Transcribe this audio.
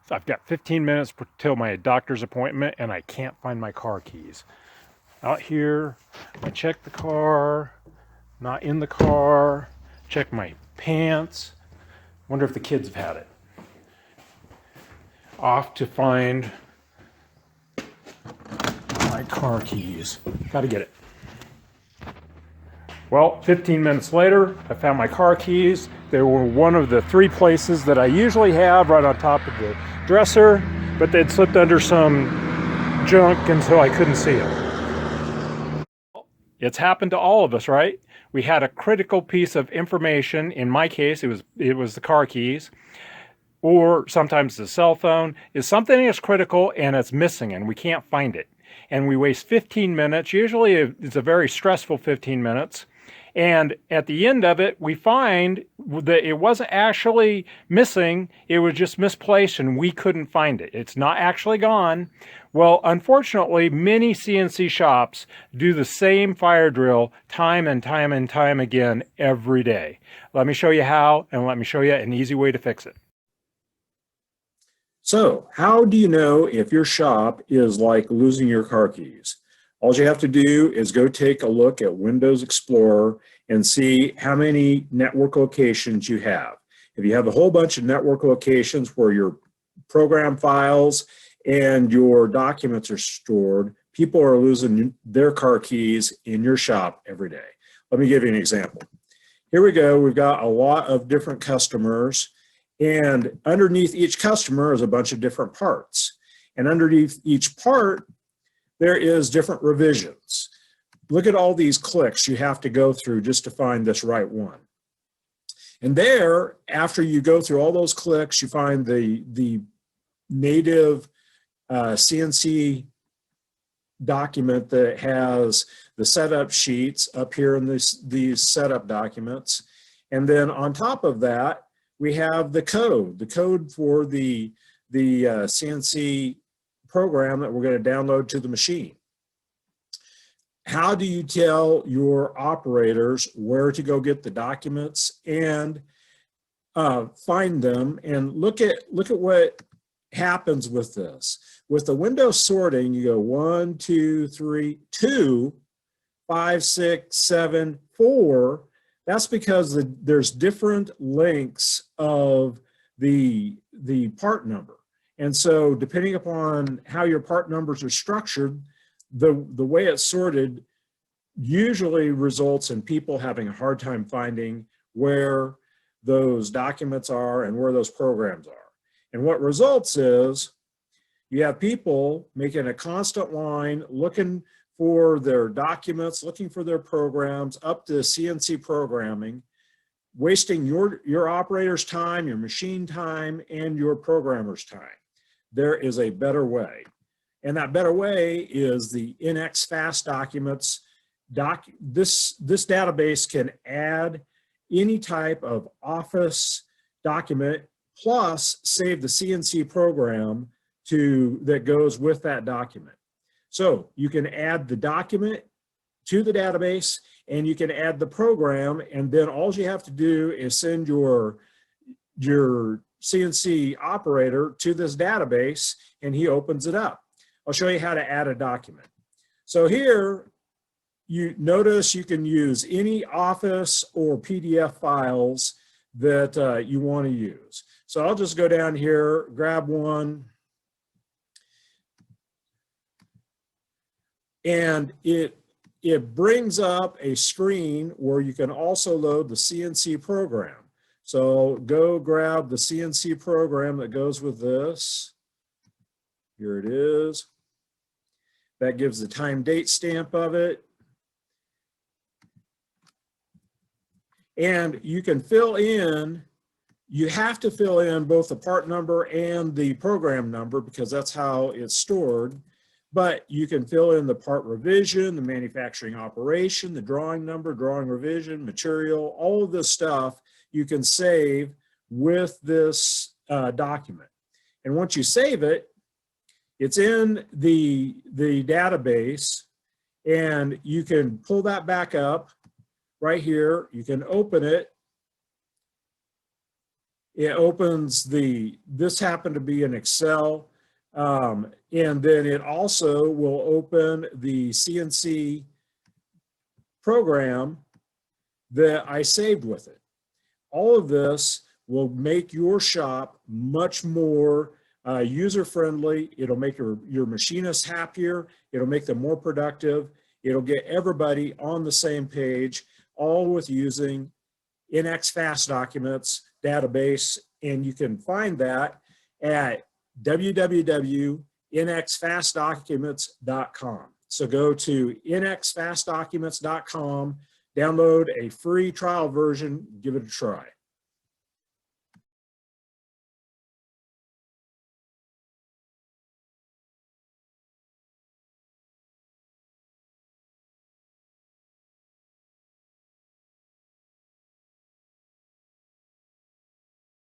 So I've got 15 minutes till my doctor's appointment and I can't find my car keys. Out here, I check the car, not in the car, check my pants. Wonder if the kids have had it. Off to find my car keys. Gotta get it. Well, 15 minutes later, I found my car keys. They were one of the 3 places that I usually have right on top of the dresser, but they'd slipped under some junk until I couldn't see them. It's happened to all of us, right? We had a critical piece of information. In my case, it was the car keys, or sometimes the cell phone. Is something is critical and it's missing and we can't find it. And we waste 15 minutes. Usually it's a very stressful 15 minutes. And at the end of it, we find that it wasn't actually missing. It was just misplaced and we couldn't find it. It's not actually gone. Well, unfortunately, many CNC shops do the same fire drill time and time and time again every day. Let me show you how, and let me show you an easy way to fix it. So, how do you know if your shop is like losing your car keys? All you have to do is go take a look at Windows Explorer and see how many network locations you have. If you have a whole bunch of network locations where your program files and your documents are stored, people are losing their car keys in your shop every day. Let me give you an example. Here we go. We've got a lot of different customers, and underneath each customer is a bunch of different parts. And underneath each part, there is different revisions. Look at all these clicks you have to go through just to find this right one. And there, after you go through all those clicks, you find the native CNC document that has the setup sheets up here in these setup documents. And then on top of that, we have the code for the CNC program that we're going to download to the machine. How do you tell your operators where to go get the documents and find them? And look at what happens with this. With the window sorting, you go 1, 2, 3, 2, 5, 6, 7, 4. That's because there's different lengths of the part number. And so depending upon how your part numbers are structured, the way it's sorted usually results in people having a hard time finding where those documents are and where those programs are. And what results is you have people making a constant line looking for their documents, looking for their programs, up to CNC programming, wasting your operator's time, your machine time, and your programmer's time. There is a better way. And that better way is the NX Fast Documents. This database can add any type of Office document plus save the CNC program that goes with that document. So you can add the document to the database and you can add the program, and then all you have to do is send your CNC operator to this database and he opens it up. I'll show you how to add a document. So here, you notice you can use any Office or PDF files that you want to use. So I'll just go down here, grab one, and it brings up a screen where you can also load the CNC program. So go grab the CNC program that goes with this. Here it is. That gives the time date stamp of it. And you can fill in, you have to fill in both the part number and the program number because that's how it's stored. But you can fill in the part revision, the manufacturing operation, the drawing number, drawing revision, material, all of this stuff you can save with this document. And once you save it, it's in the database, and you can pull that back up right here. You can open it, It opens this happened to be in Excel. And then it also will open the CNC program that I saved with it. All of this will make your shop much more user-friendly. It'll make your machinists happier. It'll make them more productive. It'll get everybody on the same page, all with using NX Fast Documents database. And you can find that at www.nxfastdocuments.com. So go to nxfastdocuments.com, download a free trial version, give it a try.